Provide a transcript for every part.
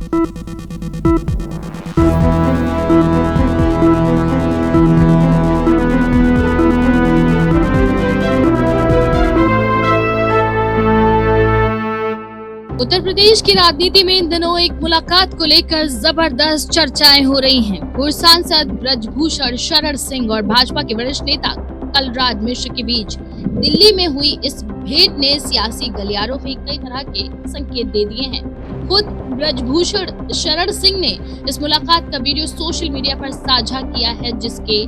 उत्तर प्रदेश की राजनीति में इन दिनों एक मुलाकात को लेकर जबरदस्त चर्चाएं हो रही हैं। पूर्व सांसद ब्रजभूषण शरण सिंह और भाजपा के वरिष्ठ नेता कलराज मिश्र के बीच दिल्ली में हुई इस भेंट ने सियासी गलियारों में कई तरह के संकेत दे दिए हैं। खुद ब्रजभूषण शरण सिंह ने इस मुलाकात का वीडियो सोशल मीडिया पर साझा किया है, जिसके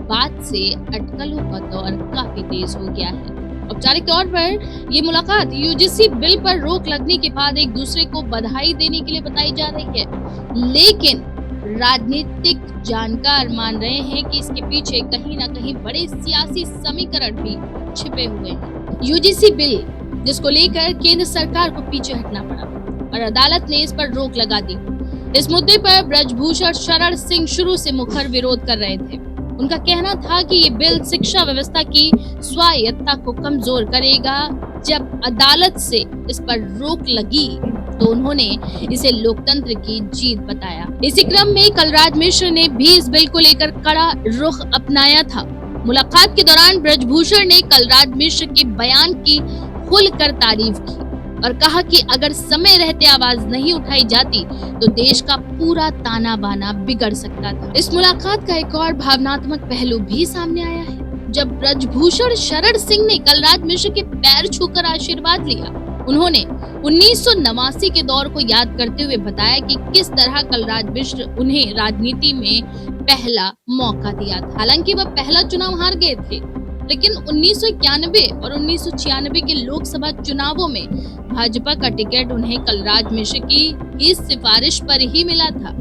बाद से अटकलों का दौर काफी तेज हो गया है। औपचारिक तौर पर ये मुलाकात यूजीसी बिल पर रोक लगने के बाद एक दूसरे को बधाई देने के लिए बताई जा रही है, लेकिन राजनीतिक जानकार मान रहे हैं कि इसके पीछे कहीं न कहीं बड़े सियासी समीकरण भी छिपे हुए हैं। यूजीसी बिल, जिसको लेकर केंद्र सरकार को पीछे हटना पड़ा और अदालत ने इस पर रोक लगा दी। इस मुद्दे पर ब्रजभूषण शरण सिंह शुरू से मुखर विरोध कर रहे थे। उनका कहना था कि ये बिल शिक्षा व्यवस्था की स्वायत्तता को कमजोर करेगा। जब अदालत से इस पर रोक लगी तो उन्होंने इसे लोकतंत्र की जीत बताया। इसी क्रम में कलराज मिश्र ने भी इस बिल को लेकर कड़ा रुख अपनाया था। मुलाकात के दौरान ब्रजभूषण ने कलराज मिश्र के बयान की खुलकर तारीफ की और कहा कि अगर समय रहते आवाज नहीं उठाई जाती तो देश का पूरा ताना बाना बिगड़ सकता था। इस मुलाकात का एक और भावनात्मक पहलू भी सामने आया है। जब ब्रजभूषण शरण सिंह ने कलराज मिश्र के पैर छूकर आशीर्वाद लिया, उन्होंने 1989 के दौर को याद करते हुए बताया कि किस तरह कलराज मिश्र उन्हें राजनीति में पहला मौका दिया था। हालांकि वह पहला चुनाव हार गए थे, लेकिन 1991 और 1996 के लोकसभा चुनावों में भाजपा का टिकट उन्हें कलराज मिश्र की इस सिफारिश पर ही मिला था।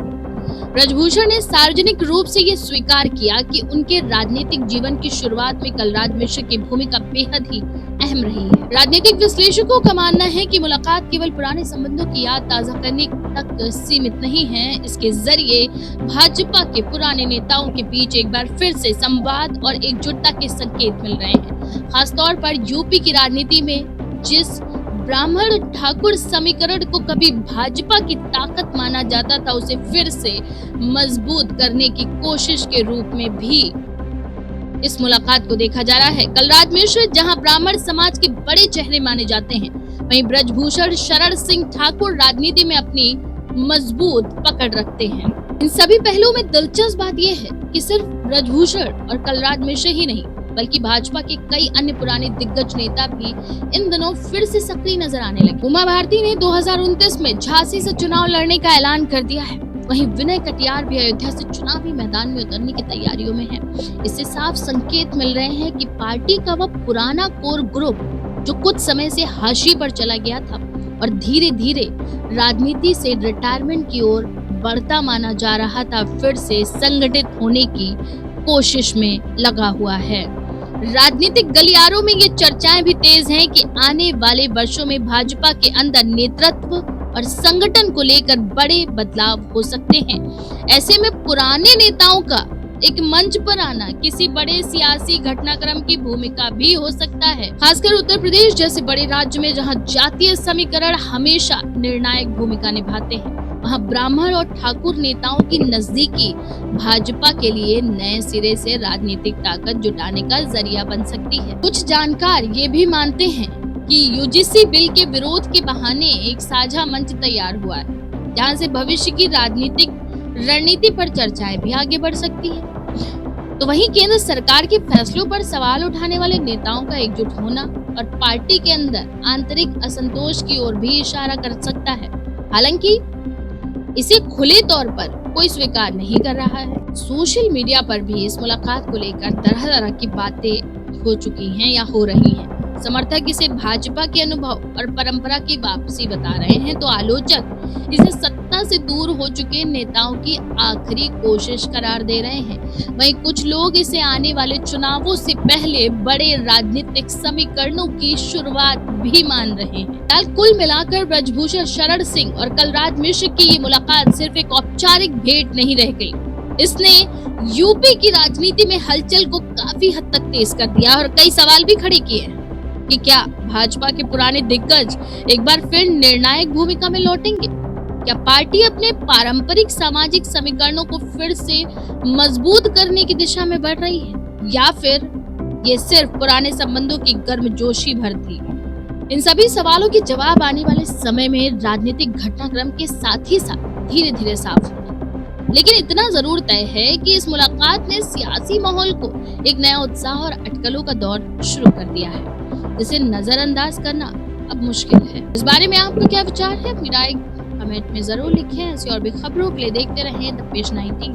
ब्रजभूषण ने सार्वजनिक रूप से ये स्वीकार किया कि उनके राजनीतिक जीवन की शुरुआत में कलराज मिश्र की भूमिका बेहद ही अहम रही है। राजनीतिक विश्लेषकों का मानना है कि मुलाकात केवल पुराने संबंधों की याद ताजा करने तक सीमित नहीं है। इसके जरिए भाजपा के पुराने नेताओं के बीच एक बार फिर से संवाद और एकजुटता के संकेत मिल रहे हैं। खासतौर पर यूपी की राजनीति में जिस ब्राह्मण ठाकुर समीकरण को कभी भाजपा की ताकत माना जाता था, उसे फिर से मजबूत करने की कोशिश के रूप में भी इस मुलाकात को देखा जा रहा है। कलराज मिश्र जहां ब्राह्मण समाज के बड़े चेहरे माने जाते हैं, वहीं ब्रजभूषण शरण सिंह ठाकुर राजनीति में अपनी मजबूत पकड़ रखते हैं। इन सभी पहलुओं में दिलचस्प बात यह है कि सिर्फ ब्रजभूषण और कलराज मिश्र ही नहीं, बल्कि भाजपा के कई अन्य पुराने दिग्गज नेता भी इन दिनों फिर से सक्रिय नजर आने लगे। उमा भारती ने 2029 में झांसी से चुनाव लड़ने का ऐलान कर दिया है। वहीं विनय कटियार भी अयोध्या से चुनावी मैदान में उतरने की तैयारियों में है। इससे साफ संकेत मिल रहे हैं कि पार्टी का वह पुराना कोर ग्रुप जो कुछ समय से हाशिए पर चला गया था और धीरे धीरे राजनीति से रिटायरमेंट की ओर बढ़ता माना जा रहा था, फिर से संगठित होने की कोशिश में लगा हुआ है। राजनीतिक गलियारों में ये चर्चाएं भी तेज हैं कि आने वाले वर्षों में भाजपा के अंदर नेतृत्व और संगठन को लेकर बड़े बदलाव हो सकते हैं। ऐसे में पुराने नेताओं का एक मंच पर आना किसी बड़े सियासी घटनाक्रम की भूमिका भी हो सकता है। खासकर उत्तर प्रदेश जैसे बड़े राज्य में जहां जातीय समीकरण हमेशा निर्णायक भूमिका निभाते हैं, वहां ब्राह्मण और ठाकुर नेताओं की नजदीकी भाजपा के लिए नए सिरे से राजनीतिक ताकत जुटाने का जरिया बन सकती है। कुछ जानकार ये भी मानते हैं कि यूजीसी बिल के विरोध के बहाने एक साझा मंच तैयार हुआ है, जहां से भविष्य की राजनीतिक रणनीति पर चर्चाएं भी आगे बढ़ सकती है। तो वहीं केंद्र सरकार के फैसलों पर सवाल उठाने वाले नेताओं का एकजुट होना और पार्टी के अंदर आंतरिक असंतोष की ओर भी इशारा कर सकता है। हालांकि इसे खुले तौर पर कोई स्वीकार नहीं कर रहा है। सोशल मीडिया पर भी इस मुलाकात को लेकर तरह तरह की बातें हो चुकी हैं या हो रही हैं। समर्थक इसे भाजपा के अनुभव और परंपरा की वापसी बता रहे हैं, तो आलोचक इसे सत्ता से दूर हो चुके नेताओं की आखिरी कोशिश करार दे रहे हैं। वहीं कुछ लोग इसे आने वाले चुनावों से पहले बड़े राजनीतिक समीकरणों की शुरुआत भी मान रहे हैं। कुल मिलाकर ब्रजभूषण शरण सिंह और कलराज मिश्र की ये मुलाकात सिर्फ एक औपचारिक भेंट नहीं रह गई, इसने यूपी की राजनीति में हलचल को काफी हद तक तेज कर दिया और कई सवाल भी खड़े किए हैं कि क्या भाजपा के पुराने दिग्गज एक बार फिर निर्णायक भूमिका में लौटेंगे। क्या पार्टी अपने पारंपरिक सामाजिक समीकरणों को फिर से मजबूत करने की दिशा में बढ़ रही है, या फिर ये सिर्फ पुराने संबंधों की गर्मजोशी भर थी? इन सभी सवालों के जवाब आने वाले समय में राजनीतिक घटनाक्रम के साथ ही साथ धीरे धीरे साफ होंगे। लेकिन इतना जरूर तय है कि इस मुलाकात ने सियासी माहौल को एक नया उत्साह और अटकलों का दौर शुरू कर दिया है, जिसे नजरअंदाज करना अब मुश्किल है। इस बारे में आपका क्या विचार है? अपनी राय कमेंट में जरूर लिखें। ऐसी और भी खबरों के लिए देखते रहें द पेज 19।